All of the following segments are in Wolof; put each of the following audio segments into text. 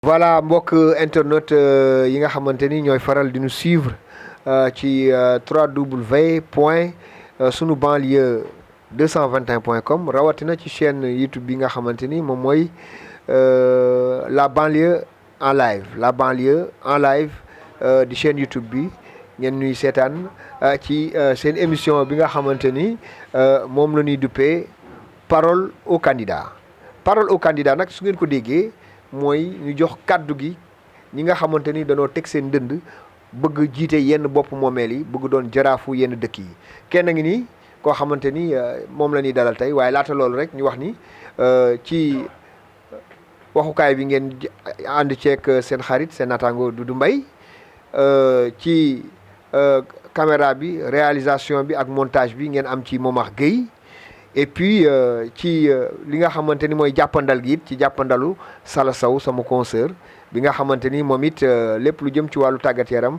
voilà mbokk internet yi nga xamante ni ñooy faral di ñu suivre ci 3w point sunu banlieue 221.com rawatina ci chaîne YouTube bi nga xamante ni moom mooy la banlieue en live di chaîne YouTube bi ngeen ñuy seetaan ci seen émission bi nga xamante ni moom la ñuy duppee parole au candidat nag su ngeen ko déggee. mooy ñu jox kàddu gi ñi nga xamante ni dañoo teg seen dënd bëgg jiite yenn bopp moomeel yi bëgg doon jaraafu yenn dëkk yi kenn ngi nii koo xamante ni moom la ñuy dalal tey waaye laata loolu rek ñu wax ni ci waxukaay bi ngeen ànd ceeg seen xarit seen naataango Doudou Mbaye ci caméra bi réalisation bi ak montage bi ngeen am ci Momar Gueye et puis ci li nga xamante ni mooy jàppandal gi it ci jàppandalu Sala Sow sama consoeur bi nga xamante ni moom it lépp lu jëm ci wàllu tàggat yaram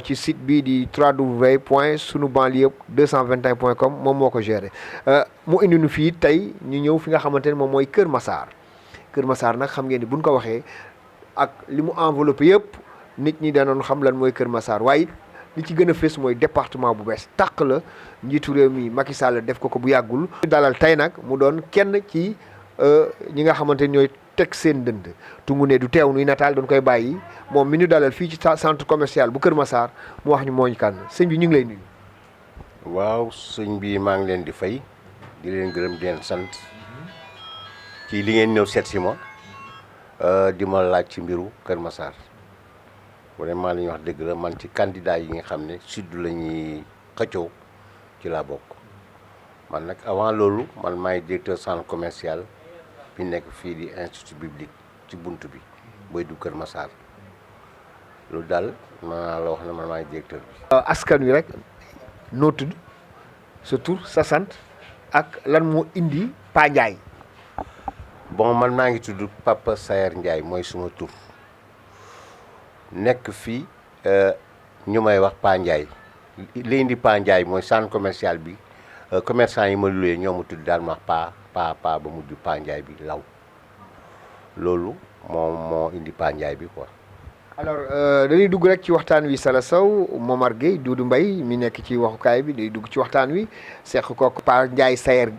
ci site bii di 3w point sunu banlieue 221.com moom moo ko géré mu indi nu fii tey ñu ñëw fi nga xamante ni moom mooy Kër Massar nag xam ngeen ni buñ ko waxee ak li mu enveloppé yëpp nit ñi danoon xam lan mooy Kër Massar waaye li ci gën a fës mooy département bu bees tàq la njiitu réew mi Macky Sall def ko bu yàggul. dalal tey nag mu doon kenn ci ñi nga xamante ni ñooy teg seen dënd tungu ne du teew nuy nataal doon koy bàyyi moom mi ñu dalal fii ci centre commercial bu Kër Massar mu wax ñu mooñ kan sëñ bi ñu ngi lay nuyu. waaw sëñ bi maa ngi leen di fay di leen gërëm di leen sant ci li ngeen ñëw seet si ma di ma laaj ci mbiru Kër Massar. vraiment li ñuy wax dëgg la man ci candidat yi nga xam ne sud la ñuy xëccoo ci laa bokk man nag avant loolu man maay directeur centre commercial bi nekk fii di institut biblique ci bunt bi booy du Kër Massar loolu daal ma la wax ne man maay directeur bi. askan wi rek noo tudd sa tur sa sant ak lan moo indi Pa Ndiaye. bon man maa ngi tudd Papa Sayer Ndiaye mooy suma tur. nekk fii ñu may wax Pa Ndiaye li indi Pa Ndiaye mooy centre commercial bi commerçant yi ma luwee ñoo ma tudd daal ma wax pa ba mujj Pa Ndiaye bi law loolu moo indi Pa Ndiaye bi quoi. alors dañuy dugg rek ci waxtaan wi Sala Sow Momar Gueye Doudou Mbaye mi nekk ci waxukaay bi day dugg ci waxtaan wi seq kook Pa Ndiaye Sayer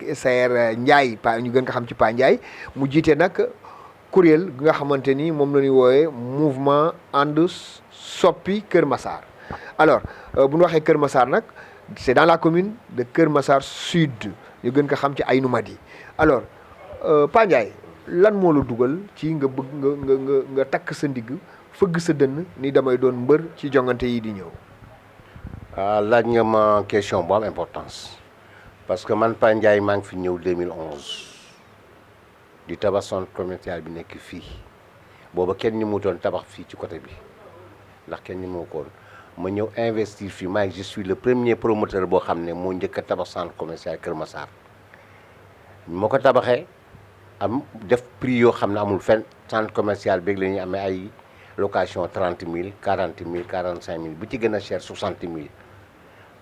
Ndiaye pa ñu gën ko xam ci Pa Ndiaye mu jiite nag. kuréel gi nga xamante ni moom la ñuy woowee mouvement ànd soppi Kër Massar alors bu ñu waxee Kër Massar nag c'est dans la commune de Kër Massar Sud ñu gën ko xam ci Aynou Mady alors Pa Ndiaye lan moo la dugal ci nga bëgg nga takk sa ndigg fëgg sa dënn ni damay doon mbër ci jongante yi di ñëw. laaj nga ma question bu am importance parce que man Pa Ndiaye maa ngi fi ñëw 2011. di tabax centre commercial bi nekk fii booba kenn ñu mu doon tabax fii ci côté bi ndax kenn ñu moo koon ma ñëw investir fii maa je suis le premier promoteur boo xam ne moo njëkk a tabax centre commercial Kër Massar moo ko tabaxee am def prix yoo xam ne amul fenn centre commercial beeg la ñuy amee ay location 30 000 40 000 45 000 bu ci gën a cher 60 000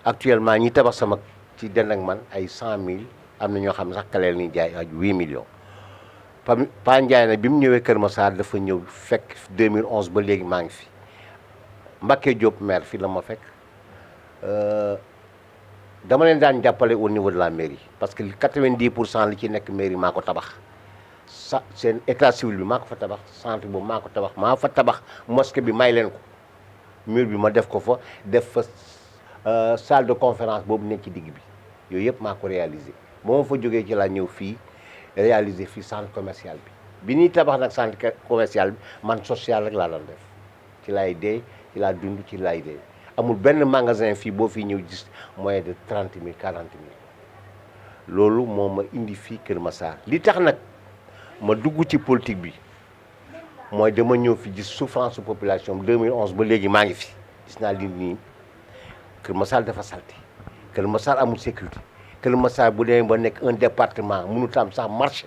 actuellement ñi tabax sama ci den ak man ay 100 000 am na ñoo xam ne sax kaleel ni jaay ay 8 millions. Pa Ndiaye nag bi mu ñëwee Kër Massar dafa ñëw fekk 2011 ba léegi maa ngi fi Mbacké Diop maire fii la ma fekk dama leen daan jàppale au niveau de la mairie parce que 90% li ci nekk mairie maa ko tabax seen état civil bi maa ko fa tabax centre boobu maa ko tabax maa fa tabax mosquée bi may leen ko mur bi ma def ko fa def fa salle de conférence boobu nekk ci digg bi yooyu yëpp maa ko réalisé ba ma fa jógee ci laa ñëw fii réalisé fii centre commercial bi ñuy tabax nag centre commercial bi man social rek laa doon def ci laay dee ci laa dund ci laay dee amul benn magasin fii boo fii ñëw gis moyen de 30 000 40 000 loolu moo ma indi fii Kër Massar li tax nag ma dugg ci politique bi mooy dama ñëw fi gis souffrance population 2011 ba léegi maa ngi fi gis naa li nii Kër Massar dafa salté Kër Massar amul sécurité Kër Massar bu demee ba nekk un département mënut am sax marché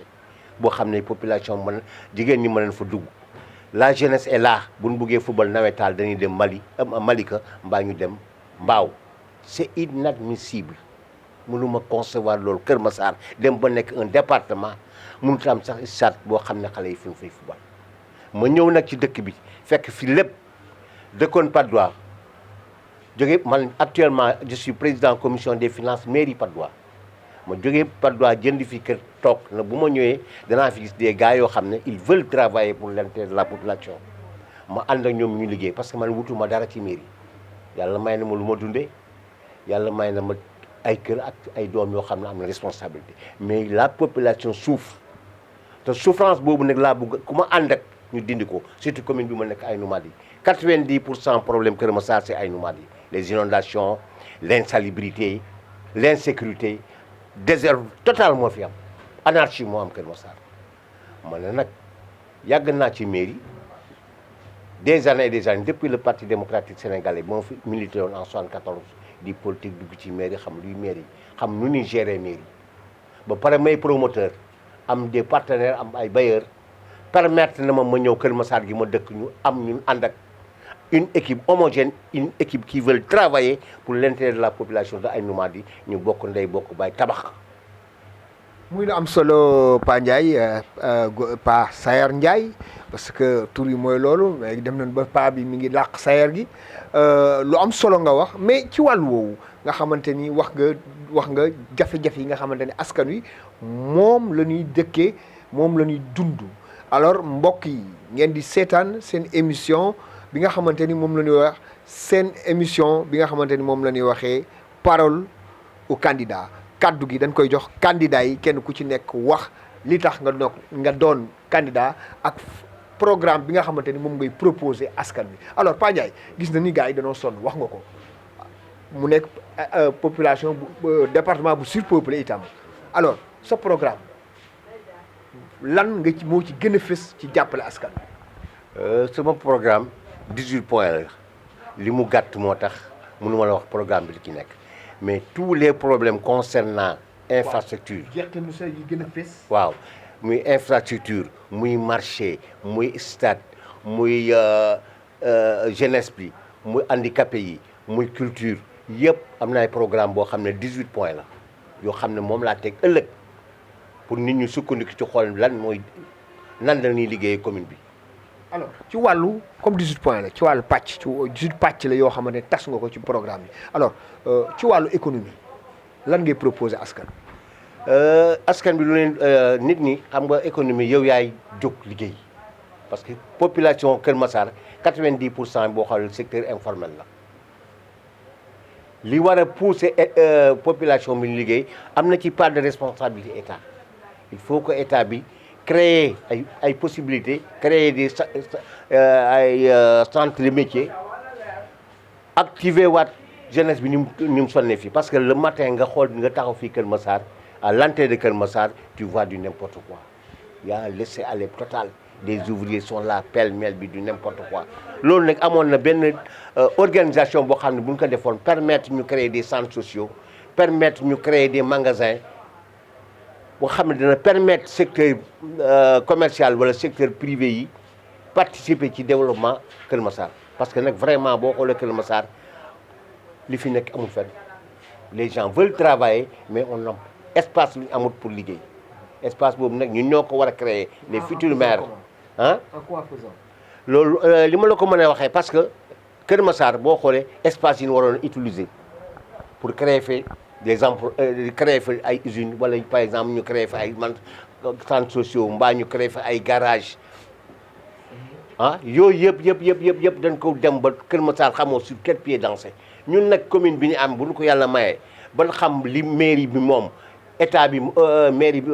boo xam ne population mën jigéen ñi mën leen fa dugg la jeunesse est là bu ñu buggee football nawetaal dañuy dem Malika mbaa ñu dem Mbaaw c'est inadmissible mënuma concevoir loolu Kër Massar dem ba nekk un département mënut am sax stade boo xam ne xale yi fi mu fay football ma ñëw nag ci dëkk bi fekk fi lépp dëkkoon Patte d'Oie jóge man actuellement je suis président commission des finances mairie Patte d'Oie ma jógee Patte d'Oie jënd fi kër toog na bu ma ñëwee danaa fi gis des gars yoo xam ne ils veulent travailler pour l'intérêt de la population ma ànd ak ñoom ñu liggéey parce que man wutuma dara ci mairie yàlla may na ma lu ma dundee yàlla may na ma ay kër ak ay doom yoo xam ne am na responsabilité mais la population souffre te souffrance boobu nag laa bëgg ku ma ànd ak ñu dindi ko surtout commune bi ma nekk Aïnou Mady 90% problème Kër Massar c'est Aïnou Mady les inondations l'insalubrité l'insécurité désert total moo fi am anarchie moo am Kër Massar ma ne nag yàgg naa ci mairie des années et des années depuis le parti démocratique sénégalais moo fi milité woon en 74 di politique dugg ci mairie xam luy mairie xam nu ñuy gérer mairie ba pare may promoteur am des partenaires am ay bailleurs permettre na ma ñëw Kër Massar gi ma dëkk ñu am ñun ànd ak une équipe homogène une équipe qui veut travailler pour l'intérêt de la population de Aïnou Mady ñu bokk ndey bokk baay tabax. muy lu am solo Pa Ndiaye Pa Sayer Ndiaye parce que tur yi mooy loolu mais dem nañ ba Pa bi mi ngi làq Sayer gi lu am solo nga wax mais ci wàllu woowu nga xamante ni wax nga jafe-jafe yi nga xamante ni askan wi moom la ñuy dëkkee moom la ñuy dund alors mbokk yi ngeen di seetaan seen émission bi nga xamante ni moom la ñuy wax seen émission bi nga xamante ni moom la ñuy waxee parole au candidat kaddu gi dañ koy jox candidat yi kenn ku ci nekk wax li tax nga doon candidat ak programme bi nga xamante ni moom ngay proposer askan wi alors Pa Ndiaye gis na ni gars yi dañoo sonn wax nga ko mu nekk population bu département bu surpeuplé itam alors sa programme lan nga ci moo ci gën a fës ci jàppale askan wi. sama programme 18 points la li mu gàtt moo tax mënuma la wax programme bi li ci nekk mais tous les problèmes concernant infrastructure yi gën a fës. waaw muy infrastructure muy marché muy stade muy jeunesse bi muy handicapé yi muy culture yëpp am na ay programme boo xam ne 18 points la yoo xam ne moom laa teg ëllëg pour nit ñu sukkandiku ci xool nan la ñuy liggéeyee commune bi. alors ci wàllu comme 18 points la ci wàllu pàcc ci 18 pàcc la yoo xamante ne tas nga ko ci programme bi alors ci wàllu économie lan ngay proposer askan askan bi lu leen nit ñi xam nga économie yow yaay jóg liggéey parce que population Kër Massar 90% boo xoolee secteur informel la li war a pousser population bi liggéey am na ci part de responsabilité état il faut que état bi créer ay possibilités créer des centres de métiers activer waat jeunesse bi ni mu sonne fii parce que le matin nga xool nga taxaw fii Kër Massar à l'entrée de Kër Massar tu vois du n'importe quoi y a laisser-aller total des ouvriers sont là pêle-mêle bi du n'importe quoi loolu nag amoon na benn organisation boo xam ne bu ñu ko defoon permettre ñu créer des centres sociaux permettre ñu créer des magasins boo xam ne dina permettre secteur commercial wala secteur privé yi participer ci développement Kër Massar parce que nag vraiment boo xoolee Kër Massar li fi nekk amul fenn les gens veulent travailler mais on a espace lu ñu amul pour liggéey espace boobu nag ñun ñoo ko war a créer les futurs maires ah. en quoi faisant. loolu li ma la ko mën a waxee parce que Kër Massar boo xoolee espace yi ñu waroon utiliser pour créer fi des emplois créer fa ay usines wala par exemple ñu créer fa ay centres sociaux mbaa ñu créer fa ay garages ah yooyu yëpp dañ ko dem ba Kër Massar xamoo sur quel pied danser ñun nag commune bi ñu am bu ñu ko yàlla mayee ba xam li mairie bi moom état bi mairie bi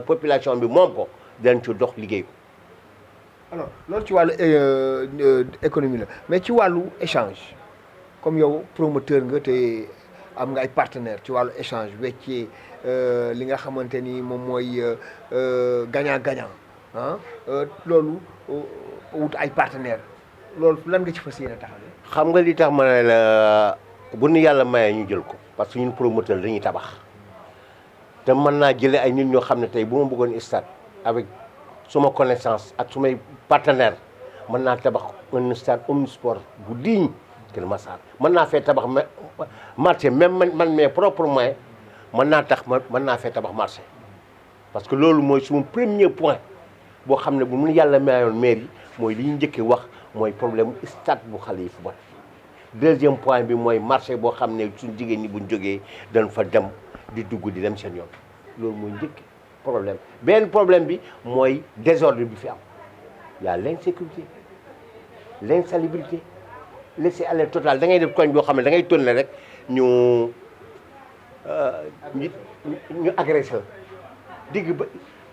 population bi moom ko dañ ci dox liggéey ko. alors loolu ci wàllu économie la mais ci wàllu échange comme yow promoteur nga te am nga ay partenaires ci wàllu échange weccee li nga xamante ni moom mooy gagnant-gagnant ah loolu wut ay partenaires loolu lan nga ci fas yéene taxawee. xam nga li tax ma ne la bu nu yàlla mayee ñu jël ko parce que ñun promoteur dañuy tabax te mën naa jëlee ay nit ñoo xam ne tey bu ma bëggoon stade avec suma connaissance ak sumay partenaire mën naa tabax un stade omnisport bu digne Kër Massar mën naa fee tabax marché même man mes propres moyens mën naa fee tabax marché parce que loolu mooy suma premier point boo xam ne bu mun yàlla mayoon maire yi mooy li ñu njëkkee wax mooy problème stade bu xale yi football. Deuxième point bi mooy marché boo xam ne suñ jigéen ñi buñ jógee dañ fa dem di dugg di dem seen yoon loolu mooy njëkk problème. benn problème bi mooy désordre bi fi am y a l'insécurité l'insalubrité laisser aller total da ngay def koñ boo xam ne da ngay tourner rek ñu agressé la digg ba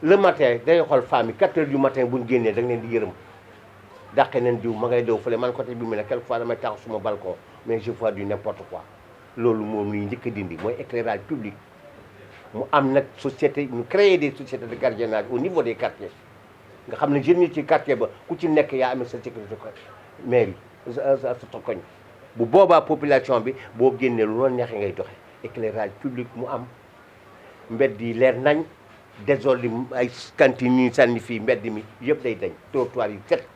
le matin day xool femme yi 4 heures du matin buñ génnee da nga leen di yërëm dàqe neen diw ma ngay daw fële man côté bi mu ne quelque fois damay taxaw suma balcon mais je vois du n'importe quoi loolu moom luy njëkk a dindi mooy éclairage public mu am nag société ñu créer des sociétés de gardiennage au niveau des quartiers nga xam ne jeunes yi ci quartier ba ku ci nekk yaa amee sa sécurité ko mairie sa koñ bu boobaa population bi boo génnee lu noonu neexee ngay doxe éclairage public mu am mbedd yi leer nañ désordre ay cantines yi sànni fii mbedd mi yëpp day dañ trottoir yi set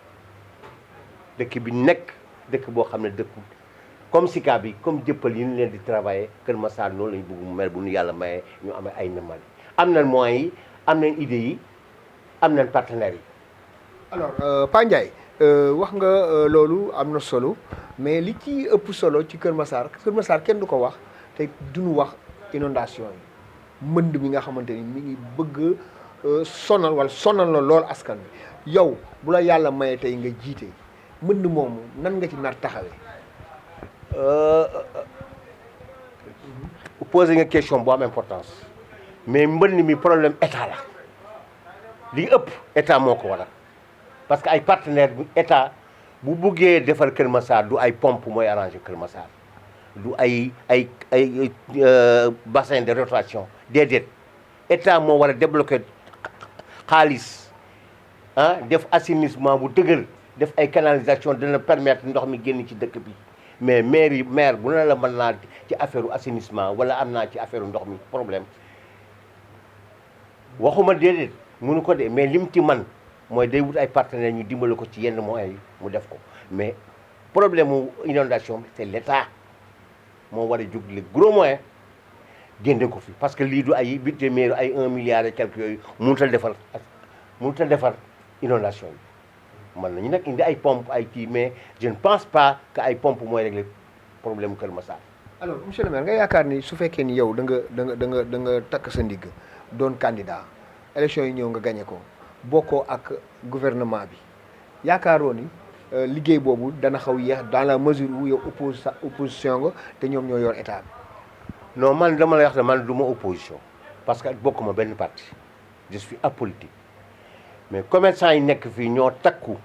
dëkk bi nekk dëkk boo xam ne dëkku comme Sicap bi comme jëppal yi ñu leen di travailler Kër Massar noonu lañu bëgg mu mel bu ñu yàlla mayee ñu amee ay namali am nañ moyens yi am nañ idées yi am nañ partenaires yi. alors Pa Ndiaye wax nga loolu am na solo mais li ci ëpp solo ci Kër Massar kenn du ko wax te duñu wax inondation yi mbënd mi nga xamante ni mi ngi bëgg sonal la lool askan bi yow bu la yàlla mayee tey nga jiite mbënd moomu nan nga ci nar taxawee. Poser nga question bu am importance mais mbënd mi problème état la li ëpp état moo ko waral parce que ay partenaires bu état bu buggee defar Kër Massar du ay pompe mooy arranger Kër Massar du ay bassin de rotation déedéet état moo war a débloquer xaalis def assainissement bu dëgër def ay canalisation dina permettre ndox mi génn ci dëkk bi mais maire bu ne la mën naa ci affaire assainissement wala am naa ci affaire ndox mi problème waxuma déedéet mënu ko de mais lim ci man mooy day wut ay partenaires ñu dimbale ko ci yenn moyens yi mu def ko mais problème mu inondation bi c'est l'état moo war a jóg les gros moyens génne ko fi parce que lii du ay budget maire ay 1 milliard et quelques yooyu mënut a defar inondation yi mën nañu nag indi ay pompe ay kii mais je ne pense pas que ay pompe mooy régler problème Kër Massar. alors monsieur le maire nga yaakaar ni su fekkee ni yow da nga takk sa ndigg doon candidat élection yi ñëw nga gagné ko bokkoo ak gouvernement bi yaakaaroo ni liggéey boobu dana xaw yéex dans la mesure où yow opposition nga te ñoom ñoo yor état bi. non man dama lay wax ne man du ma opposition parce que bokkuma benn parti je suis apolitique mais commerçant yi nekk fii ñoo takku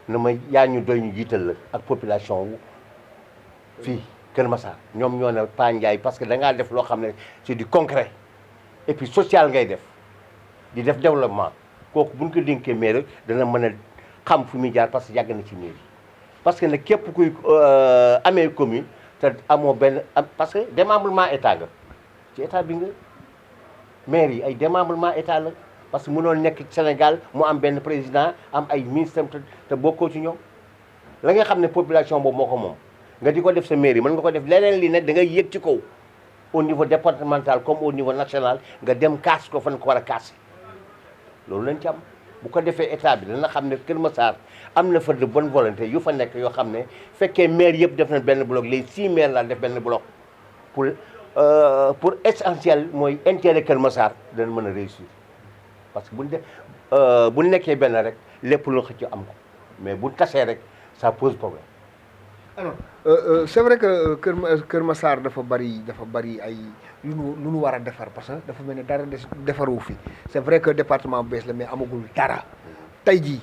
na ma yaa ñu doy ñu jiital la ak population wu fii Kër Massar ñoom ñoo ne Pa Ndiaye parce que da ngaa def loo xam ne c'est du concret et puis social ngay def di def développement kooku buñ ko dénkee mairie dana mën a xam fu muy jaar parce que yàgg na ci mairie parce que nag képp kuy amee commune te amoo benn parce que démembrement état nga ci état bi nga maire yi ay démembrement état la parce que mënoon nekk Sénégal mu am benn président am ay ministre te bokkoo ci ñoom la nga xam ne population boobu moo ko moom nga di ko def sa mairie mën nga ko def leneen li ne da ngay yëg ci kaw au niveau départemental comme au niveau national nga dem kaas ko fan ko war a kaas loolu lañ ci am bu ko defee état bi dana xam ne Kër Massar am na fa de bonne volonté yu fa nekk yoo xam ne fekkee maire yëpp def na benn bloc les 6 maires la def benn bloc pour essentiel mooy intérêt Kër Massar dana mën a réussir parce que bu nekkee benn rek lépp lu xëcc am ko mais bu tasee rek ça pose problème. alors c'est vrai que Kër Massar dafa bari ay lu nu war a defar parce que dafa mel ne dara defaru fi c'est vrai que département bu bees la mais amagul dara tey jii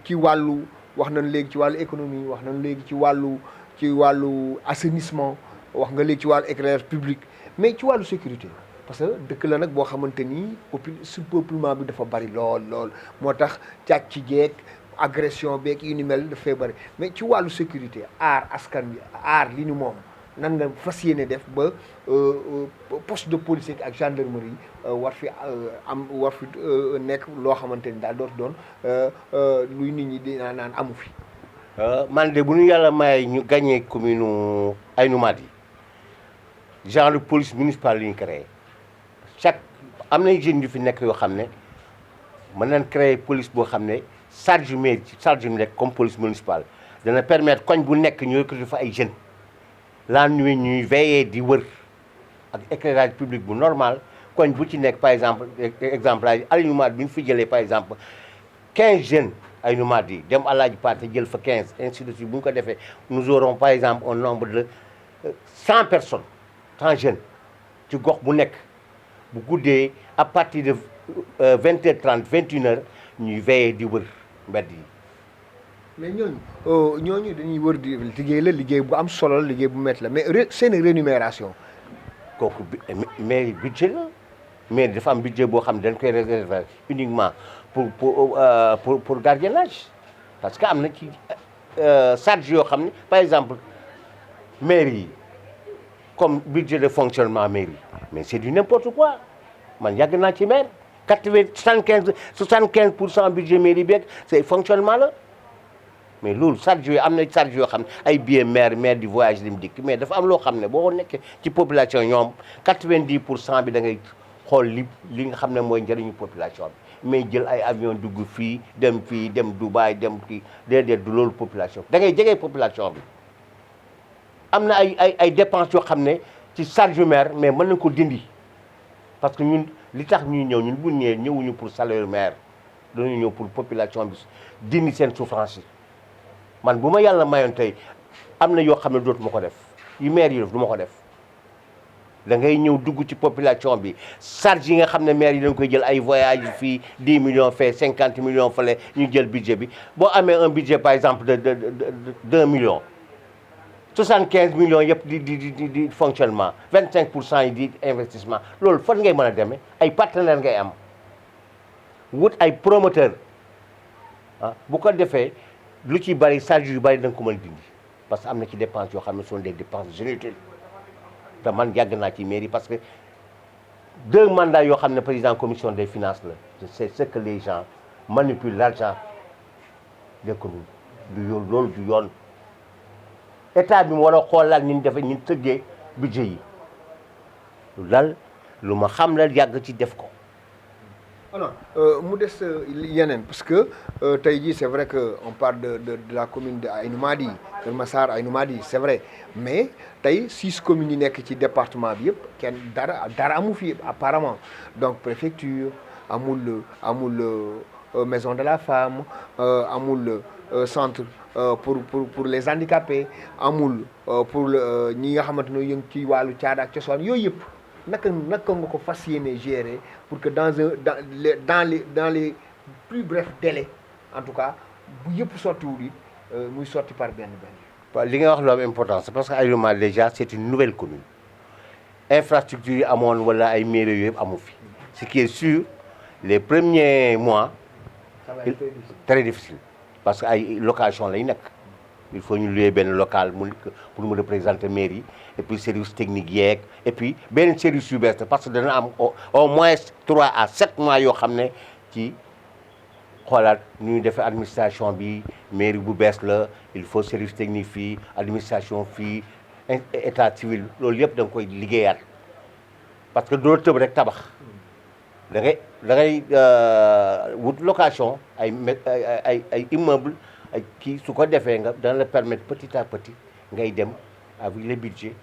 ci wàllu wax nañ léegi ci wàllu économie wax nañ léegi ci wàllu assainissement wax nga léegi ci wàllu éclairage public mais ci wàllu sécurité parce que dëkk la nag boo xamante ni surpeuplement bi dafa bari lool moo tax càcc jeeg agression beeg yu ni mel dafay bari mais ci wàllu sécurité aar askan bi aar li ñu moom nan nga fas yéene def ba poste de police ak gendarmerie war fi nekk loo xamante ni daal dootu doon luy nit ñi dinaa naan amu fi. man de bu ñu yàlla may ñu gagné commune Aïnoumady yi genre de police municipale li ñu créé chaque am na jeunes yu fi nekk yoo xam ne mën nañ créer police boo xam ne charge mairie charge mu nekk comme police municipale dana permettre koñ bu nekk ñu recruter fa ay jeunes la nuit ñuy veiller di wër ak éclairage public bu normal koñ bu ci nekk par exemple Aly Nomady bi ñu fi jëlee par exemple 15 jeunes Aly Nomady yi dem Alaaji Paate jël fa 15 ainsi de suite bu ñu ko defee nous aurons par exemple un nombre de 100 personnes 100 jeunes ci gox bu nekk bu guddee à partir de 20h30 21h ñuy veiller di wër mbedd yi. mais ñooñu dañuy wër di liggéey la liggéey bu am solo la liggéey bu métti la mais seen rémunération. kooku mairie budget la mairie dafa am budget boo xam ne dañ koy réserver uniquement pour gardiennage parce que am na ci charge yoo xam ne par exemple mairie yi comme budget de fonctionnement mairie mais c'est du n'importe quoi man yàgg naa ci maire 75% budget mairie beeg c'est fonctionnement la mais loolu charge yooyu am na charge yoo xam ne ay billets maire du voyage lim dikk mais dafa am loo xam ne boo nekkee ci population ñoom 90% bi da ngay xool li nga xam ne mooy njëriñu population bi mais jël ay avion dugg fii dem Dubaï dem kii déedéet du loolu population da ngay jege population bi am na ay dépenses yoo xam ne ci charge maire mais mën nañ ko dindi parce que ñun li tax ñuy ñëw ñun bu ñëwee ñëwuñu pour salaire maire dañu ñëw pour population bi dindi seen souffrance yi man bu ma yàlla mayoon tey am na yoo xam ne dootuma ko def yu maire yi def du ma ko def da ngay ñëw dugg ci population bi charge yi nga xam ne maire yi dañ koy jël ay voyage fii 10 millions fait 50 millions fale ñu jël budget bi boo amee un budget par exemple de 2 millions 75 millions yëpp di fonctionnement 25% yi di investissement loolu fan ngay mën a demee ay partenaires ngay am wut ay promoteurs ah bu ko defee lu ci bari charge yu bari da nga ko mën a dindi parce que am na ci dépenses yoo xam ne sont des dépenses inutiles te man yàgg naa ci mairie parce que 2 mandats yoo xam ne président commission des finances la c'est ce que les gens manipulent l'argent des communes du yoon loolu du yoon état bi mu war a xoolaat ni ñu defee ñu tëggee budget yi lu dal lu ma xam la yàgg ci def ko. alors mu des yeneen parce que tey jii c'est vrai que on parle de la commune de Aly Nomady Kër Massar Aly Nomady c'est vrai mais tey 6 communes yi nekk ci département bi yëpp kenn dara amu fi apparemment donc préfecture amul maison de la femme amul centre pour les handicapés amul pour ñi nga xamante ne yëngu ci wàllu caada ak cosaan yooyu yëpp. naka nga ko fas yéene gérer pour que dans les plus brefs délais en tout cas bu yëpp sottiwul it muy sotti par benn. waaw li nga wax lu am importance parce que Aly Nomady déjà c'est une nouvelle commune infrastructure yi amoon wala ay mairie yooyu yëpp amu fi ce qui est sûr les premiers mois très difficile parce que ay location lay nekk il faut ñu louer benn local pour mu représenter mairie et puis service technique yeeg et puis benn service yu bees parce que dana am au moins 3 à 7 mois yoo xam ne ci xoolaat ñu defee administration bi mairie bu bees la il faut service technique fii administration fii état civil loolu yëpp da nga koy liggéeyaat parce que doo tëb rek tabax da ngay wut location ay immeuble ay kii su ko defee nga dana la permettre petit à petit ngay dem avec le budget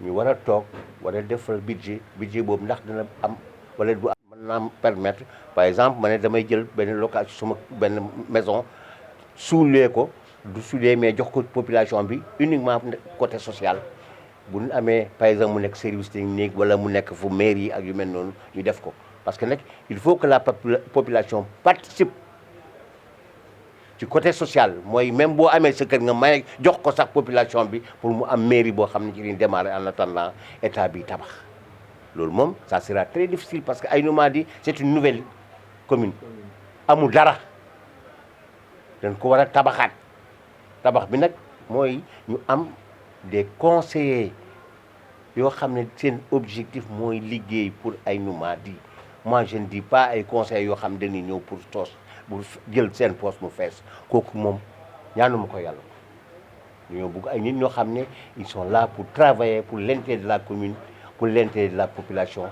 ñu war a toog war a defal budget boobu ndax dana am wala du am mën naa permettre par exemple ma ne damay jël benn location suma benn maison suulee ko du suulee mais jox ko population bi uniquement côté social bu ñu amee par exemple mu nekk service technique wala mu nekk fu mairie ak yu mel noonu ñu def ko parce que nag il faut que la population participe ci côté social mooy même boo amee sa kër nga may jox ko sax population bi pour mu am mairie boo xam ne ci liñ démarrer en attendant état bi tabax loolu moom ça sera très difficile parce que Aly Nomady c'est une nouvelle commune amul dara dañ ko war a tabaxaat tabax bi nag mooy ñu am des conseillers yoo xam ne seen objectif mooy liggéey pour Aly Nomady moi je ne dis pas ay conseillers yoo xam ne dañuy ñëw pour toos bu jël seen poste mu fees kooku moom ñaanuma ko yàlla ñoo bëgg ay nit ñoo xam ne ils sont là pour travailler pour l'intérêt de la commune pour l'intérêt de la population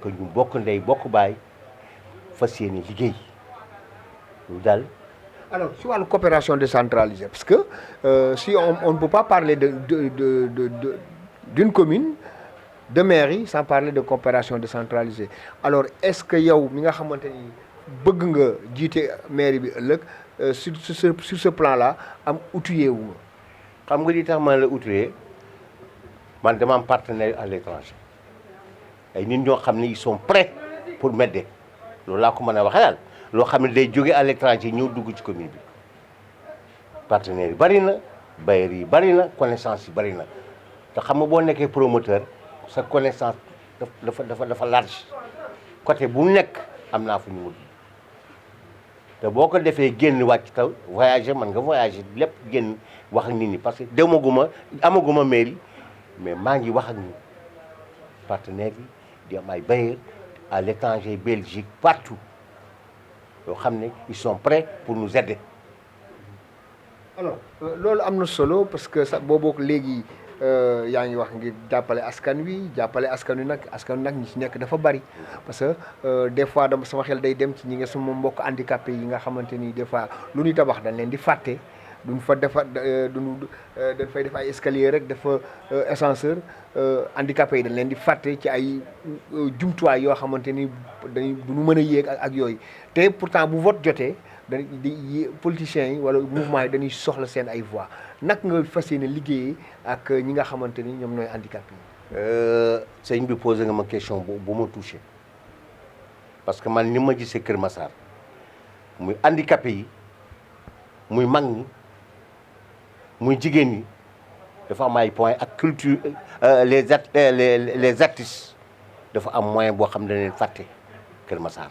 que ñu bokk ndey bokk baay fas yéene liggéey lu dal. Alors, sur la coopération décentralisée, parce que si on ne peut pas parler d'une commune, de mairie, sans parler de coopération décentralisée. Alors, est-ce que yow mi nga xamanteni bëgg nga jité mairie bi ëlëk sur ce plan-là am outillé wu? Xam nga li tax man la outillé man dama am partenaire à l'étranger. Ay nit ñoo xam ne ils sont prêts pour m'aider. Loolu laa ko mën a waxee daal loo xam ne day jóge à l'étranger ñëw dugg ci commune bi partenaires yi bari na bailleurs yi bari na connaissance yi bari na te xam nga boo nekkee promoteur sa connaissance dafa large côté bu nekk am naa fu ñu wut te boo ko defee génn wàcc taw voyager man nga voyager lépp génn wax ak nit ñi parce que amaguma mairie mais maa ngi wax ak ñi partenaires yi di am ay bailleurs à l'étranger Belgique partout yoo xam ne ils sont prêts pour nous aider. Alors loolu am na solo parce que sax boobu léegi yaa ngi wax ngir jàppale askan wi nag ñi ci nekk dafa bari parce que des fois dama sama xel day dem ci ñi nga sama mbokk handicapé yi nga xamante ni des fois lu ñuy tabax dañ leen di fàtte duñ fa defa dañ fay def ay escalier rek dafa ascenseur handicapé yi dañ leen di fàtte ci ay jumtuwaay yoo xamante ni dañuy duñu mën a yéeg ak yooyu te pourtant bu vote jotee di politiciens yi wala mouvement yi dañuy soxla seen ay voix nag nga fas yéene liggéeyee ak ñi nga xamante ni ñoom ñooy handicapé yi. sëñ bi posé nga ma question bu ma touché parce que man ni ma gisee Kër Massar muy handicapé yi muy mag ñi muy jigéen ñi dafa am ay points ak culture les artistes dafa am moyen boo xam ne dañ leen fàtte Kër Massar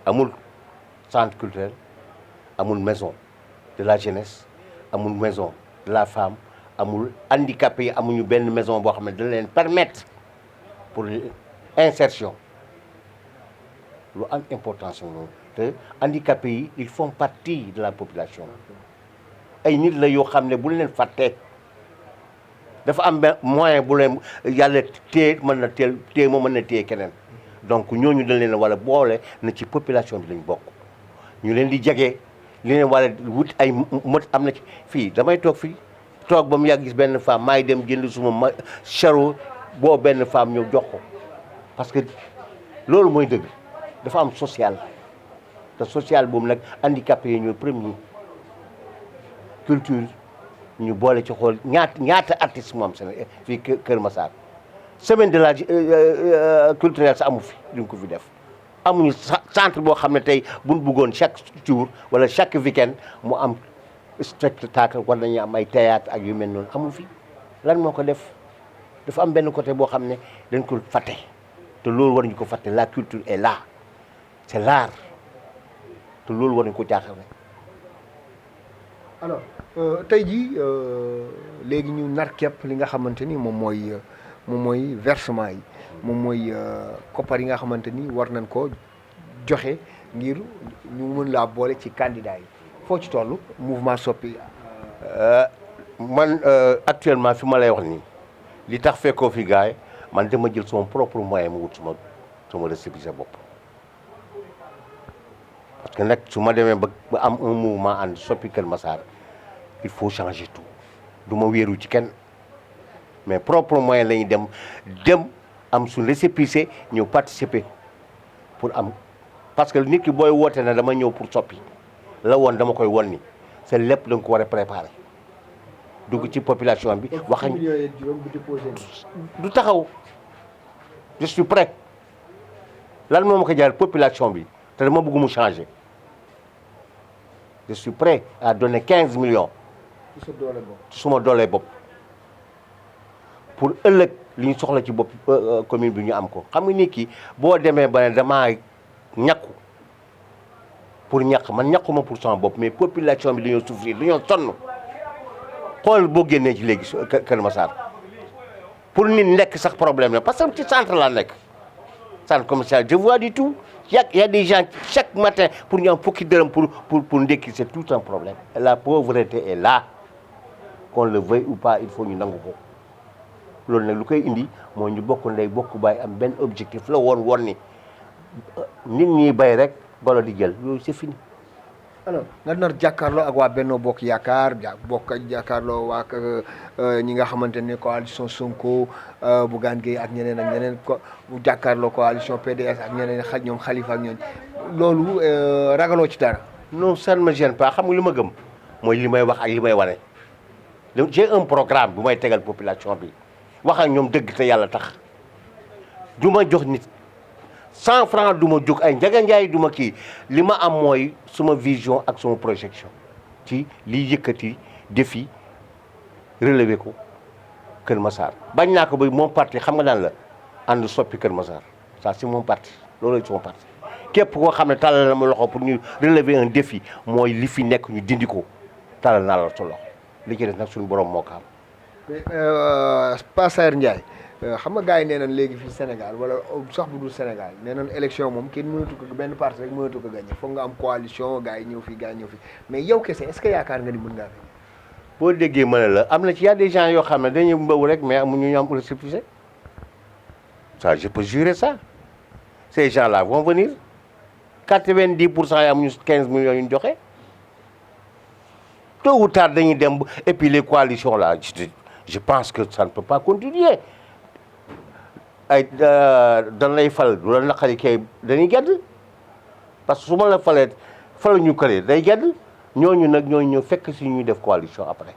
amul centre culturel amul maison de la jeunesse amul maison de la femme amul handicapé yi amuñu benn maison boo xam ne dañ leen permettre pour insertion lu am importance noonu te handicapé yi ils font partie de la population ay nit la yoo xam ne bu leen fàttee dafa am benn moyen bu leen yàlla téye mën na téye moo mën na téye keneen donc ñooñu dañ leen war a boole na ci population bi lañ bokk ñu leen di jege li leen war a wut ay mot am na ci fii damay toog ba mu yàgg gis benn femme maay dem jënd suma charo boo benn femme ñëw jox ko parce que loolu mooy dëgg dafa am social te social boobu nag handicapé yi ñooy premier culture ñu boole ci xool ñaata artiste moom seen fii Kër Massar semaine de la culturelle sa amu fi duñ ko fi def amuñu centre boo xam ne tey buñ bëggoon chaque jour wala chaque week-end mu am spectacle war nañu am ay théâtre ak yu mel noonu amul fi lan moo ko def dafa am benn côté boo xam ne dañ ko fàtte te loolu war ñu ko fàtte la culture est là c'est l'art te loolu war nañu ko jaaxal rek. alors tey jii léegi ñu nar képp li nga xamante ni moom mooy versement yi moom mooy koppar yi nga xamante ni war nañ ko joxe ngir ñu mën laa boole ci candidat yi foo ci toll mouvement Soppi. man actuellement fi ma lay wax nii li tax fekkoo fi gaay man dama jël sama propre moyen mu wut sama récépissé bopp parce que nag su ma demee ba am un mouvement ànd Soppi Kër Massar il faut changer tout du ma wéeru ci kenn mais propre moyen la ñuy dem am suñ récépissé ñëw participer pour am parce que nit ki booy woote na dama ñëw pour soppi la woon dama koy won ni c'est lépp da nga ko war a préparer dugg ci population bi wax du taxaw je suis prêt lan moo ma ko jaar population bi te dama bëgg mu changer je suis prêt à donner 15 millions suma doolee bopp pour ëllëg li ñu soxla ci bopp commune bi ñu am ko xam nga nit ki boo demee ba ne damaa ñàkku pour ñàkk man ñàkkuma pour sama bopp mais population bi dañoo souffrir dañoo sonn xool boo génnee ci léegi Kër Massar pour nit nekk sax problème la parce que ci centre laa nekk centre commercial je vois du tout y a des gens chaque matin pour ñu am fukki dërëm pour ndekki c'est tout un problème la pauvreté est là qu'on le veuille ou pas il faut ñu nangu ko loolu nag lu koy indi mooy ñu bokk ndey bokk baay am benn objectif la woon ni nit ñi bay rek golo di jël loolu c'est fini alors nga nar jàkkaarloo ak waa Benno Bokk Yaakaar jàkkaarloo waa ñi nga xamante ne coalition Sonko Bougane Gueye ak ñeneen ko bu jàkkaarloo coalition PDS ak ñeneen ñoom Khalifa ak ñooñu loolu ragaloo ci dara. non ça ne me gêne pas xam nga li ma gëm mooy li may wax ak li may wane j'ai un programme bu may tegal population bi wax ak ñoom dëgg te yàlla tax du ma jox nit 100 francs du ma jóg ay njaganjaay du ma kii li ma am mooy suma vision ak suma projection ci liy yëkkati défi relevé ko Kër Massar bañ naa ko ba mon parti xam nga daan la ànd soppi Kër Massar ça c'est mon parti loolu sama parti képp koo xam ne tàllal na ma loxo pour ñu relever un défi mooy li fi nekk ñu dindi ko tàllal naa la sa loxo li ci des nag suñu borom moo ko am. mais Pa Saer Ndiaye xam nga gars yi nee nañ léegi fii Sénégal wala sax bu dul Sénégal nee nañ élection moom kenn mënatu ko benn parti rek mënatu ko gagné foog nga am coalition gars yi ñëw fii gars yi ñëw fii mais yow kese est-ce que yaakaar nga ni mën ngaa fi. boo déggee ma ne la am na ci y a des gens yoo xam ne dañuy mbaw rek mais amuñu ñu am récépissé ça je peux jurer ça ces gens là vont venir 90% yi amuñu 15 millions yu ñu joxe tôt ou tard dañuy dem et puis les coalitions là je pense que ça ne peut pas continuer ay dañ lay fal du la naqari kay dañuy gedd parce que su ma la falee faluñu kële day gedd ñooñu nag ñooñu ñëw fekk si ñuy def coalition après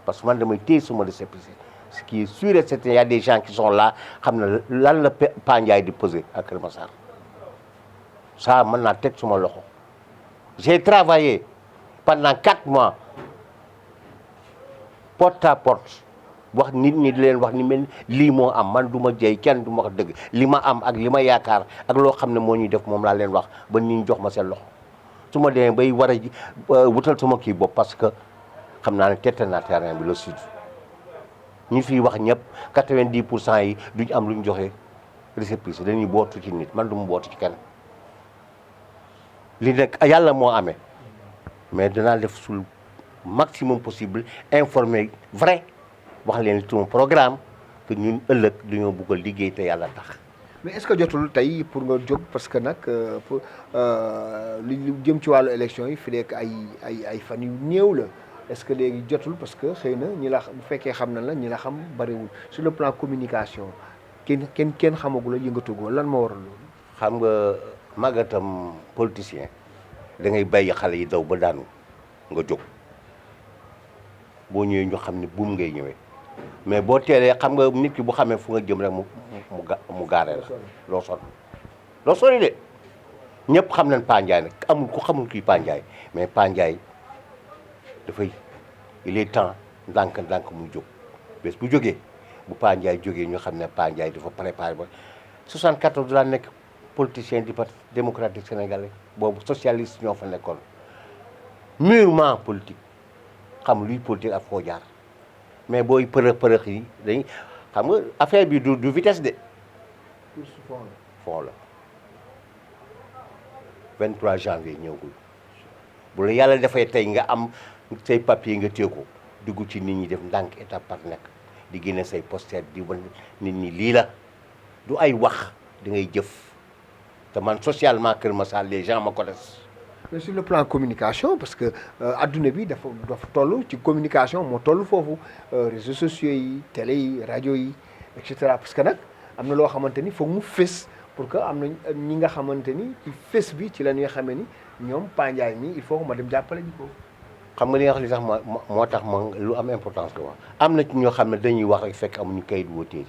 parce que man damay téye suma récépissé ce qui est sûr et certain, il y a des gens qui sont là xam ne lan la Pa Ndiaye di poser à Kër Massar ça mën naa teg suma loxo j'ai travaillé pendant 4 mois porte à porte wax nit ñi di leen wax ni mel lii moo am man du ma jey kenn du ma wax dëgg li ma am ak li ma yaakaar ak loo xam ne moo ñuy def moom laa leen wax ba nit ñi jox ma seen loxo su ma demee bay war a wutal sama kii bopp parce que xam naa ne tette naa terrain bi le sud ñi fiy wax ñëpp 90% yi duñ am lu ñu joxe récépissé dañuy bootu ci nit man du ma bootu ci kenn li nekk yàlla moo amee mais danaa def sul maximum possible informer vrai wax leen sama programme que ñun ëllëg dañoo bëgg a liggéey te yàlla tax. mais est-ce que jotul tey pour nga jóg parce que nag pour li jëm ci wàllu élection yi fi nekk ay fan yu néew la est-ce que léegi jotul parce que xëy na ñi la bu fekkee xam na la ñi la xam bariwul sur le plan communication kenn xamagula yëngatugoo lan moo waral loolu. xam nga màggatam politicien da ngay bàyyi xale yi daw ba daanu nga jóg boo ñëwee ñu xam ne buum ngay ñëwee mais boo teelee xam nga nit ki bu xamee fu nga jëm rek mu gaare la loo sori de ñëpp xam nañ Pa Ndiaye nag amul ku xamul kii Pa Ndiaye mais Pa Ndiaye dafay il est temps ndànk muy jóg bés bu jógee bu Pa Ndiaye jógee ñu xam ne Pa Ndiaye dafa préparé ba 74 laa nekk politicien du parti démocratique sénégalais boobu socialiste ñoo fa nekkoon mûrement politique xam luy politique ak foo jaar mais booy përëx yi dañ xam nga affaire bi du vitesse de fond la 23 janvier ñëwgul bu la yàlla dafay tey nga am say papier nga téye ko dugg ci nit ñi def ndànk étape par nekk di génne say poster di wan nit ñi lii la du ay wax da ngay jëf te man socialement Kër Massar les gens me connaissent. mais sur le plan communication parce que adduna bi dafa toll ci communication moo toll foofu réseaux sociaux yi télé yi rajo yi et cetera parce que nag am na loo xamante ni foog mu fés pour que am na ñi nga xamante ni ci fés bi ci la ñuy xamee ni ñoom Pa Ndiaye mi il faut que ma dem jàppale ji ko. xam nga li nga xam li tax moo tax ma lu am importance ko wax am na ci ñoo xam ne dañuy wax rek fekk amuñu kayit woo téere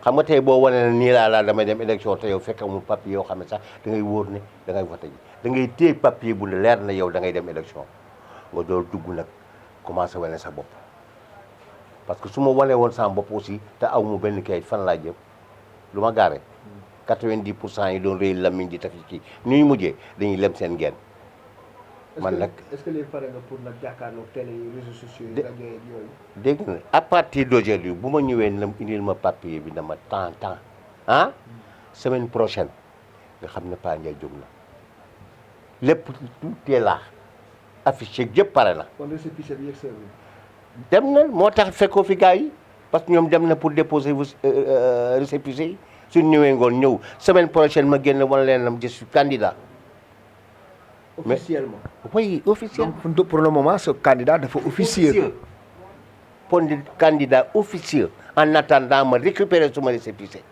xam nga tey boo wane ne nii laa damay dem élection te yow fekk amul papier yoo xam ne sax da ngay wóor ne da ngay voté ji da ngay téye papier bu leer na yow da ngay dem élection nga door dugg nag commencé wane sa bopp parce que su ma wane woon sama bopp aussi te aw mu benn kayit fan laa jëm lu ma gaare 90% yi doon réy lamiñ di tafi kii ni ñu mujjee dañuy lem seen genn man nag est-ce que léegi pare nga pour nag jàkkaarloo télé yi réseaux sociaux yi rajo yeeg yooyu. dégg nga à partir d'aujourd'hui bu ma ñëwee na indil ma papier bi dama temps ah semaine prochaine nga xam ne Pa Ndiaye jóg na lépp tout est là affiché yëpp pare na. kon récépissé bi yegg dem na moo tax fekkoo fi gars yi parce que ñoom dem na pour déposer récépissé yi suñ ñëwee ngoon ñëw semaine prochaine ma génn wan leen je suis candidat. officiellement. Oui, officiel. Donc pour le moment ce candidat dafa officieux. Pour candidat officieux en attendant ma récupérer suma récépissé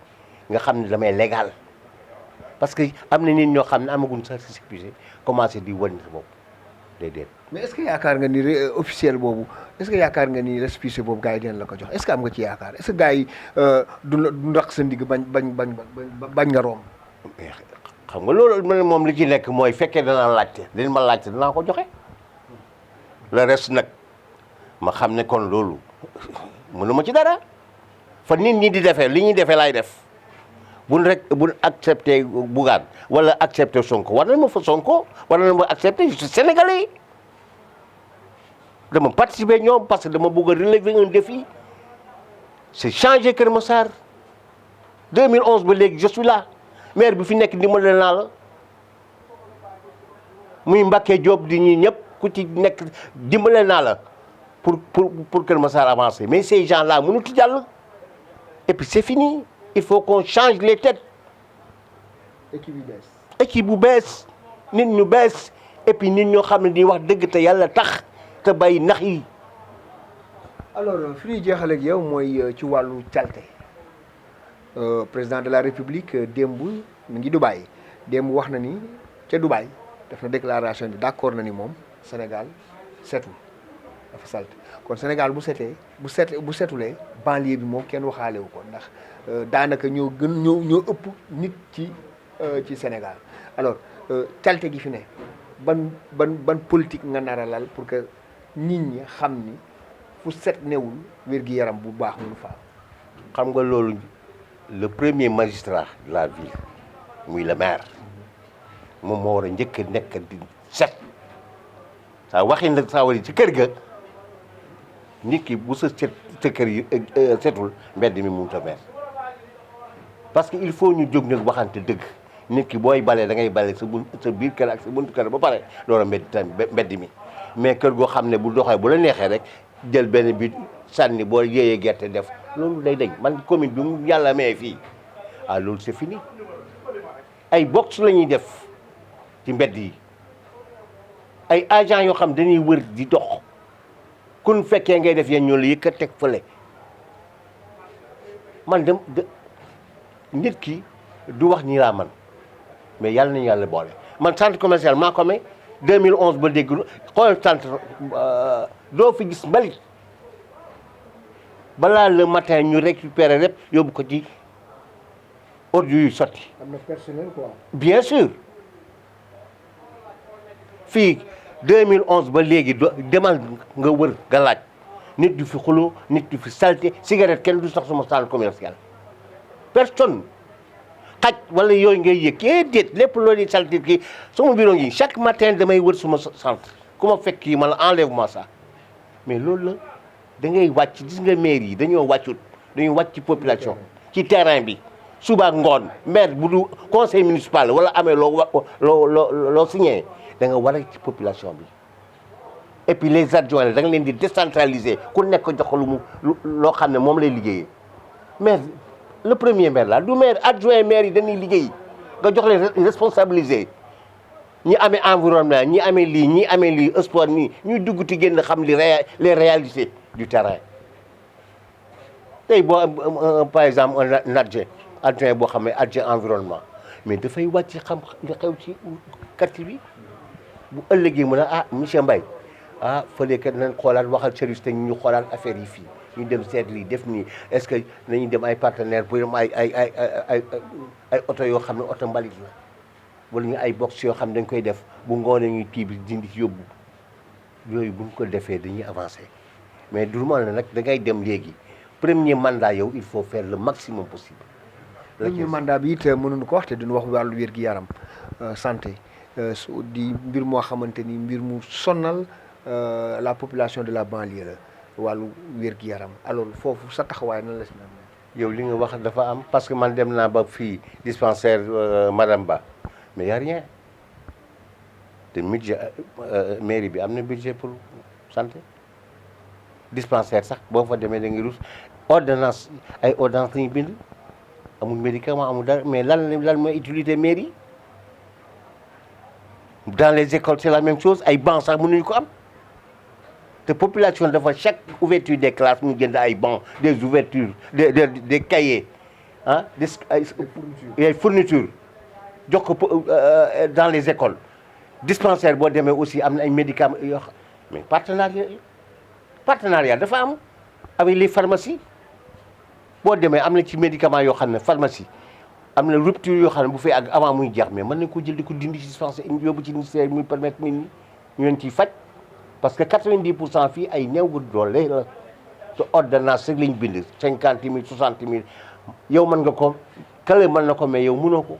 nga xam ne damay légal parce que am na nit ñoo xam ne amaguñ sax récépissé commencé di wan sa bopp déedéet. mais est-ce que yaakaar nga ni officiel boobu est-ce que yaakaar nga ni récépissé boobu gars yi dinañ la ko jox est-ce que am nga ci yaakaar est-ce que gars yi du ndax sa ndigg bañ nga romb. xam nga loolu moom li ci nekk mooy fekkee danaa laajte dañ ma laajte danaa ko joxe le reste nag ma xam ne kon loolu mënu ma ci dara fa nit ñi di defee li ñuy defee laay def buñ accepté Bougane wala accepté Sonko war nañ ma fa Sonko war nañ ma accepté je suis sénégalais dama participer ñoom parce que dama bëgg a relever un défi c'est changer Kër Massar 2011 ba léegi je suis là maire bi fi nekk dimbale naa la muy Mbacké Diop di ñi ñëpp ku ci nekk dimbale naa la pour Kër Massar avancer mais ces gens là mënutu jàll et puis c'est fini il faut qu'on change les têtes équipe bu bees nit ñu bees et puis nit ñoo xam ne di wax dëgg te yàlla tax te bàyyi nax yi. alors fi ñuy jeexal ak yow mooy ci wàllu calte président de la république démb mi ngi Dubaï démb wax na ni ca Dubaï def na déclaration bi d'accord na ni moom Sénégal setul dafa salte kon Sénégal bu setulee banlieue bi moom kenn waxaale wu ko ndax daanaka ñoo ëpp nit ci Sénégal alors calte gi fi ne ban politique nga nar a lal pour que nit ñi xam ni fu set newul wér-gi-yaram bu baax mënu faa. xam nga loolu le premier magistrat de la ville muy le maire moom moo war a njëkk a nekk di set saa waxin la saa wari ci kër ga nit ki bu sa kër yi setul mbedd mi mënut a mer parce que il faut ñu jóg nag waxante dëgg nit ki booy bale da ngay bale sa biir kër ak sa buntu kër ba pare loolu mbedd mi mais kër goo xam ne bu doxee bu la neexee rek jël benn bi sànni boo yéeyee gerte def loolu day dañ man commune bi mu yàlla may fii loolu c'est fini ay box la ñuy def ci mbedd yi ay agents yoo xam dañuy wër di dox kun fekkee ngay def yéen ñoo la yëkkat teg fële man nit ki du wax ñi laa man mais yàlla nañu yàlla boole man centre commercial maa ko amee 2011 ba dégg xoolal centre doo fi gis mbalit balaa le matin ñu récupérer lépp yóbbu ko ci ordre yu sotti. am na personnel quoi. bien sûr fii 2011 ba léegi demal nga wër nga laaj nit du fi xuloo nit du fi salté cigarette kenn du sax sama centre commercial personne. xaj wala yooyu ngay yëg déet lépp loolu di salté kii sama bureau yi chaque matin damay wër suma centre ku ma fekk yi ma la enlève-moi ça mais loolu la da ngay wàcc gis nga maire yi dañoo wàccut dañuy wàcc ci population ci terrain bi suba ak ngoon maire bu du conseil municipal wala amee loo signé da nga war a ci population bi et puis les adjoints da nga leen di décentraliser ku nekk jox ko loo xam ne moom lay liggéeyee maire le premier maire là du maire adjoint maire yi dañuy liggéey nga jox leen responsabiliser ñi amee environnement ñi amee lii sport nii ñuy dugg ti génn xam les réalités du terrain tey boo par exemple un adjoint boo xam ne adjoint environnement mais dafay wàcc xam li xew ci quartier bi bu ëllëgee mu ne monsieur Mbaye fële kat nañ xoolaat waxal service te ñu xoolaat affaire yi fii ñu dem seet lii def nii est-ce que nañu dem ay partenaires pour am ay oto yoo xam ne oto mbalit la wala ñu ay box yoo xam ne dañ koy def bu ngoonee ñuy kii bi dindi ci yóbbu yooyu buñ ko defee dañuy avancer mais du ma ne nag da ngay dem léegi premier mandat yow il faut faire le maximum possible. premier mandat bi it mënuñu ko wax te duñu wax wàllu wér-gi-yaram santé di mbir moo xamante ni mbir mu sonnal la population de la banlieue la. wàllu wér-gi-yaram alors foofu sa taxawaay nan la si naan yow li nga wax dafa am parce que man dem naa ba fii dispensaire madame Ba mais y a rien te budget mairie bi am na budget pour santé dispensaire sax boo fa demee da ngay rus ordonnance ay ordonnance la ñuy bind amul médicament amul dara mais lan mooy utilité mairie dans les écoles c'est la même chose ay bancs sax mënuñu ko am te population dafa chaque ouverture des classes mu jënd ay bancs des ouvertures des cahiers ah des fournitures jox ko dans les écoles dispensaire boo demee aussi am na ay médicaments yoo xam mais partenariat dafa am avec les pharmacies boo demee am na ci médicaments yoo xam ne pharmacie am na rupture yoo xam ne bu fay ak avant muy jeex mais mën nañ ko jël di ko dindi ci dispensaire yóbbu ci ministère muy permettre nit ñi ñu leen ciy faj parce que 90% fii ay néew bu doole la te ordonnance rek lañ bind 50 000 60 000 yow mën nga ko kële mën na ko mais yow mënoo ko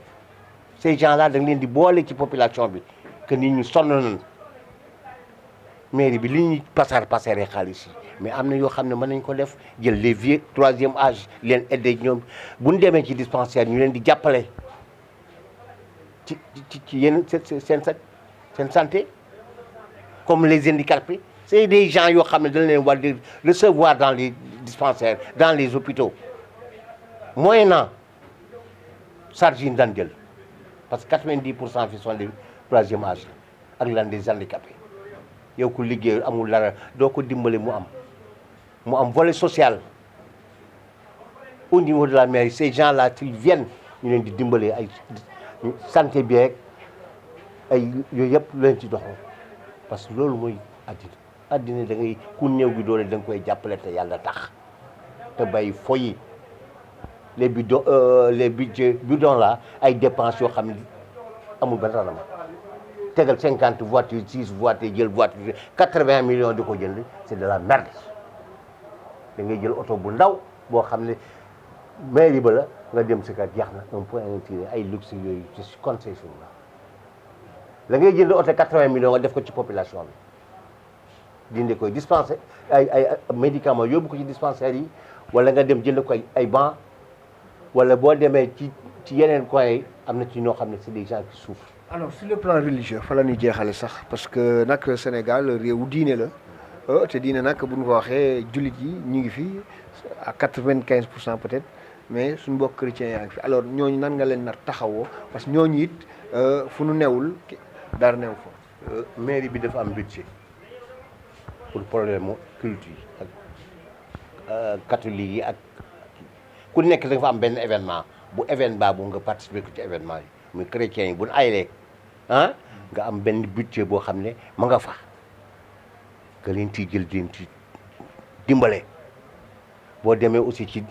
ces gens là da nga leen di boole ci population bi que nit ñi sonn nañ mairie bi li ñuy passeree xaalis yi mais am na yoo xam ne mën nañ ko def jël les vieux troisième âge leen aider ñoom bu ñu demee ci dispensaire ñu leen di jàppale ci yeneen seen santé comme les handicapés c'est des gens yoo xam ne dañ leen war di recevoir dans les dispensaires dans les hôpitaux moyennant charge yi ñu daan jël parce que 90% fi sont des troisième âge ak lan des handicapés yow ku liggéey amul dara doo ko dimbale mu am volet social au niveau de la mairie ces gens là ils viennent ñu leen di dimbale ay santé bi rek ay yooyu yëpp leen ci doxal parce que loolu mooy addina da ngay ku néew gi doole da nga koy jàppale te yàlla tax te bàyyi foyi les budgets bidons là ay dépenses yoo xam ne amul benn rendement tegal 50 voitures 6 voitures jël voiture 80 millions di ko jënd c'est de la merde da ngay jël oto bu ndaw boo xam ne mairie ba la nga dem si kat jeex na un point tiré ay luxe yooyu ci concession la ngay jënd oto 80 millions nga def ko ci population bi dindi koy dispenser ay médicaments yóbbu ko ci dispensaires yi wala nga dem jënd ko ay bancs wala boo demee ci yeneen coins yi am na ci ñoo xam ne c'est des gens qui souffrent. alors sur le plan religieux fa la ñuy jeexale sax parce que nag Sénégal réewu diine la te diine nag bu ñu ko waxee jullit yi ñu ngi fi à 95% peut-être mais suñu mbokk chrétiens yaa ngi fi alors ñooñu nan nga leen nar taxawoo parce que ñooñu it fu nu newul dara new fa. mairie bi dafa am budget pour problème mu culte yi ak catholique yi ak ku nekk dafa am benn événement bu événement bu nga participer ko ci événement yi muy chrétiens yi bu ñu ayelee nga am benn budget boo xam ne ma nga fa nga leen ciy jël leen ci dimbale boo demee aussi ci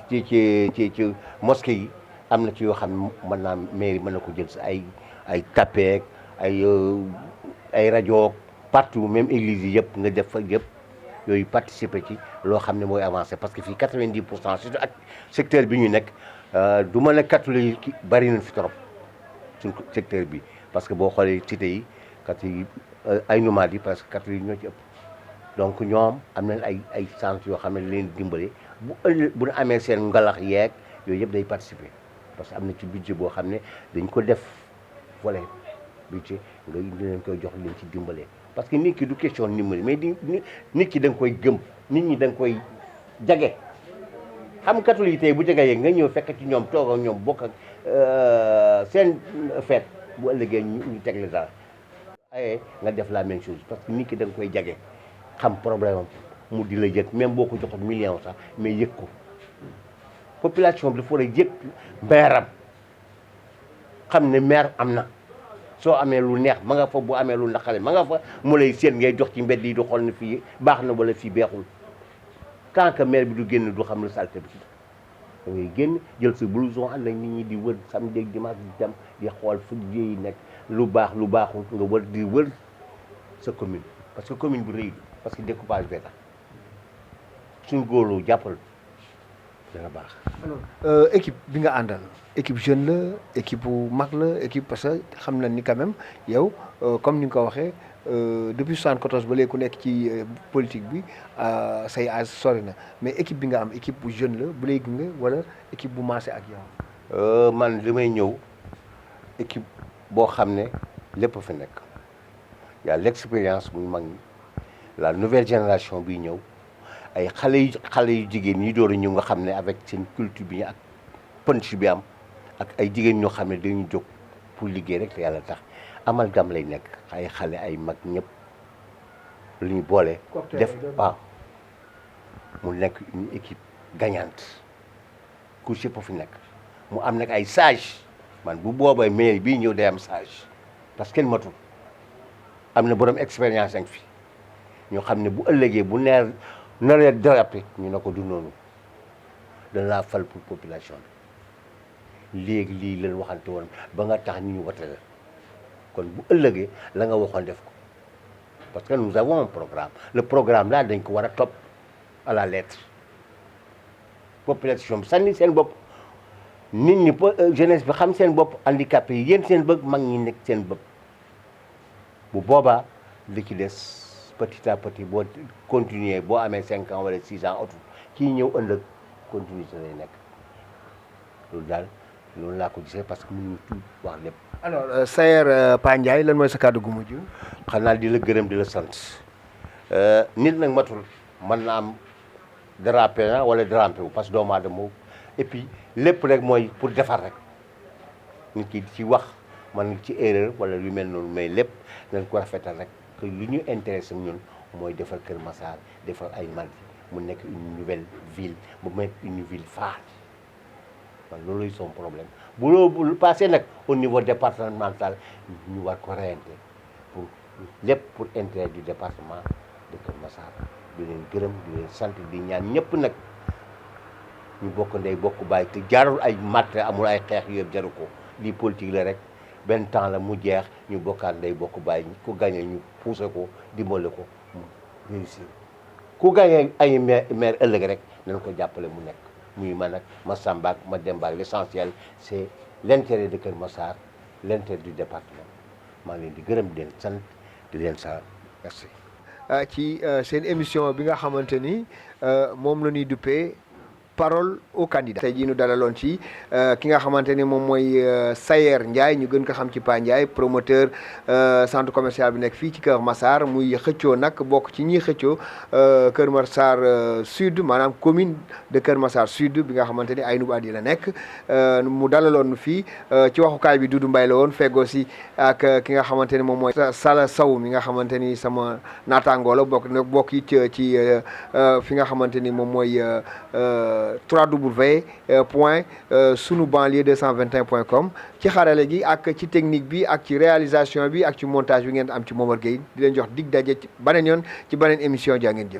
mosquée yi am na ci yoo xam ne mën naa mairie mën na ko jël si ay tapeek ay rajo partout même église yi yëpp nga def fa yëpp yooyu participer ci loo xam ne mooy avancé parce que fii 90% surtout ak secteur bi ñu nekk du ma ne catholique yi bari nañ fi trop suñ secteur bi parce que boo xoolee cité yi catholique ay nomades yi parce que catholique ñoo ci ëpp donc ñoom am nañ ay centres yoo xam ne leen dimbale bu ñu amee seen ngalax yeeg yooyu yëpp day participer parce que am na ci budget boo xam ne dañ ko def volet budget nga indi leen koy jox leen ci dimbale parce que nit ki du question ndimbali mais nit ki da nga koy gëm nit ñi da nga koy jage xam catholique tey bu jegee nga ñëw fekk ci ñoom toog ak ñoom bokk ak seen fête bu ëllëgee ñu tegle dara aye nga def la même chose parce que nit ki da nga koy jage xam problème am mu di la yëg même boo ko joxoon million sax mais yëg ko population bi dafa war a yëg maire xam ne maire am na soo amee lu neex ma nga fa bu amee lu naqare ma nga fa mu lay seen ngay dox ci mbedd yi du xool ne fii baax na wala fii beexul tant que maire bi du génn du xam lu salte bi da ngay génn jël sa blouson ànd ak nit ñi di wër samedi ak dimanche di dem di xool fu yi nekk lu baax lu baaxul nga wër di wër sa commune parce que commune bu rëy parce que découpage bee tax suñ góorlu jàppal dana baax. alors équipe bi nga àndal équipe jeune la équipe bu mag la équipe parce que xam na ni quand même yow comme ni nga ko waxee depuis 74 ba léegi ku nekk ci politique bi say âge sori na mais équipe bi nga am équipe bu jeune la bu léegi nga wala équipe bu maase ak yow. man li may ñëw équipe boo xam ne lépp fi nekk y a l'expérience muy mag ñi la nouvelle génération bi ñëw. ay xale yu jigéen ñi door a ñëw nga xam ne avec seen culture bi ak punch bi am ak ay jigéen ñoo xam ne dañu jóg pour liggéey rek te yàlla tax amalgame lay nekk ay xale ay mag ñëpp lu ñu boole. def waaw mu nekk une équipe gagnante ku si fi nekk mu am nag ay sage man bu boobaa maire bii ñëw day am sage parce que kenn matul am na borom expérience ak fi ñoo xam ne bu ëllëgee bu naree dérapé ñu ne ko du noonu dañ laa fal pour population bi léegi lii leen waxante woon ba nga tax ñu wote la kon bu ëllëgee la nga waxoon def ko parce que nous avons un programme le programme là dañ ko war a topp à la lettre population bi sànni seen bopp nit ñi jeunesse bi xam seen bopp handicapé yi yéen seen bëgg mag ñi nekk seen bopp bu boobaa li ci des petit à petit boo continuer boo amee 5 ans wala 6 ans otu kii ñëw ëllëg continuité lay nekk loolu daal loolu laa ko gisee parce que mënuñu tout wax lépp. alors Sayer Pa Ndiaye lan mooy sa kàddu gu mujj. xanaa di la gërëm di la sant nit nag matul mën na am dérapé na wala dérapé wu parce que doomu aadama et puis lépp rek mooy pour defar rek nit ki ci wax man ci erreur wala lu mel noonu mais lépp nañ ko rafetal rek que lu ñu intéressé ñun mooy defar Kër Massar defar ay Maldi mu nekk une nouvelle ville mu nekk une ville phare man looluy son problème bu loolu passé nag au niveau départemental ñu war ko reyante pour lépp pour intérêt du département de Kër Massar di leen gërëm di leen sant di ñaan ñëpp nag ñu bokk ndey bokk bàyyi te jarul ay matt amul ay xeex yëpp jaru ko lii politique la rek benn temps la mu jeex ñu bokkaat ndey bokk bàyyi ku gagné ñu poussé ko dimbale ko mu réussir ku gagné ay maire ëllëg rek nañ ko jàppale mu nekk muy man ak Massamba ak Mademba ak l'essentiel c'est l'intérêt de Kër Massar l'intérêt du département maa ngi leen di gërëm di leen sant di leen sant merci. ci seen émission bi nga xamante ni moom la ñuy duppee parole au candidat. tey jii ñu dalaloon ci ki nga xamante ni moom mooy Sayer Ndiaye ñu gën ko xam ci Pa Ndiaye promoteur centre commercial bi nekk fii ci Kër Massar muy xëccoo nag bokk ci ñiy xëccoo Kër Massar sud maanaam commune de Kër Massar sud bi nga xamante ni Aynoub Ady la nekk mu dalaloon fii ci waxukaay bi Doudou Mbaye la woon feggoo si ak ki nga xamante ni moom mooy Sala Sow mi nga xamante ni sama naataangoo la bokk it ci fi nga xamante ni moom mooy www.sunubanlieue221.com ci xarale gi ak ci technique bi ak ci réalisation bi ak ci montage bi ngeen am ci Momar Gueye di leen jox dig daje ci beneen yoon ci beneen émission jaa ngeen jëf.